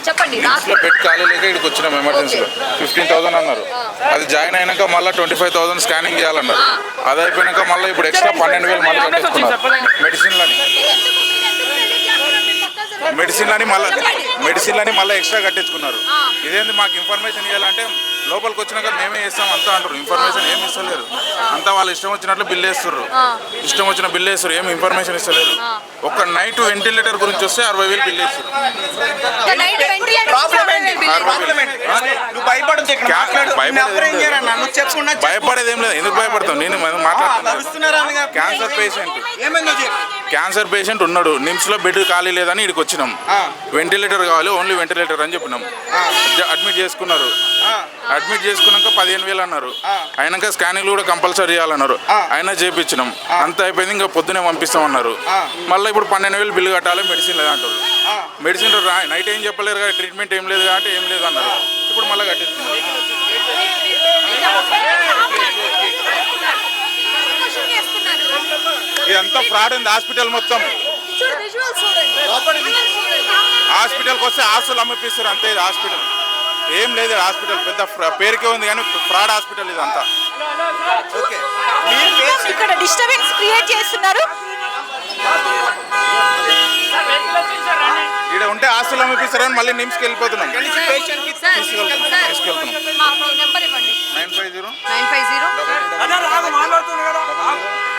చెప్పండి. బెడ్ ఖాళీ లేక ఇక్కడికి వచ్చినాం ఎమర్జెన్సీలో. 15,000 అన్నారు. అది జాయిన్ అయినాక మళ్ళీ 25,000 స్కానింగ్ చేయాలన్నారు. అది అయిపోయినాక మళ్ళీ ఇప్పుడు ఎక్స్ట్రా 12,000 మళ్ళీ కట్టేసుకున్నారు. మెడిసిన్లని మళ్ళీ ఎక్స్ట్రా కట్టించుకున్నారు. ఇదేంటి మాకు ఇన్ఫర్మేషన్ ఇవ్వాలంటే లోపలికి వచ్చినాక మేమే ఇస్తాం అంతా అంటారు. ఇన్ఫర్మేషన్ ఏమి ఇస్తలేరు. అంతా వాళ్ళు ఇష్టం వచ్చినట్లు బిల్ వేస్తున్నారు. ఇష్టం వచ్చిన బిల్ వేస్తారు. ఏమి ఇన్ఫర్మేషన్ ఇస్తలేరు. ఒక్క నైట్ వెంటిలేటర్ గురించి వస్తే 60,000 బిల్ వేస్తారు. భయపడేది ఏం లేదు. ఎందుకు భయపడతాం? నేను మాట్లాడుతున్నాను. క్యాన్సర్ పేషెంట్ ఉన్నాడు. నిమ్స్లో బెడ్ ఖాళీ లేదని ఇక్కడికి వచ్చినాం. వెంటిలేటర్ కావాలి, ఓన్లీ వెంటిలేటర్ అని చెప్పినాం. అడ్మిట్ చేసుకున్నారు. అడ్మిట్ చేసుకున్నాక 15,000 అన్నారు. అయినాక స్కానింగ్లు కూడా కంపల్సరీ చేయాలన్నారు. అయినా చేయించినాం. అంతా అయిపోయింది. ఇంకా పొద్దునే పంపిస్తామన్నారు. మళ్ళీ ఇప్పుడు 12,000 బిల్లు కట్టాలి. మెడిసిన్ లేదంటారు. మెడిసిన్ నైట్ ఏం చెప్పలేరు కదా, ట్రీట్మెంట్ ఏం లేదు కాబట్టి ఏం లేదు అన్నారు. ఇప్పుడు మళ్ళీ కట్టిస్తున్నారు. ఇదంతా ఫ్రాడ్ ఉంది. హాస్పిటల్ మొత్తం హాస్పిటల్కి వస్తే ఆస్తులు అమ్మిపిస్తారు అంతే. ఇది హాస్పిటల్ ఏం లేదు. హాస్పిటల్ పెద్ద పేరుకే ఉంది కానీ ఫ్రాడ్ హాస్పిటల్ ఇదంతా. ఇక్కడ డిస్టర్బెన్స్ క్రియేట్ చేస్తున్నారు. ఇక్కడ ఉంటే ఆస్తులు అమ్మిపిస్తారని మళ్ళీ నిమ్స్కి వెళ్ళిపోతున్నాం. తీసుకెళ్తున్నాం. 950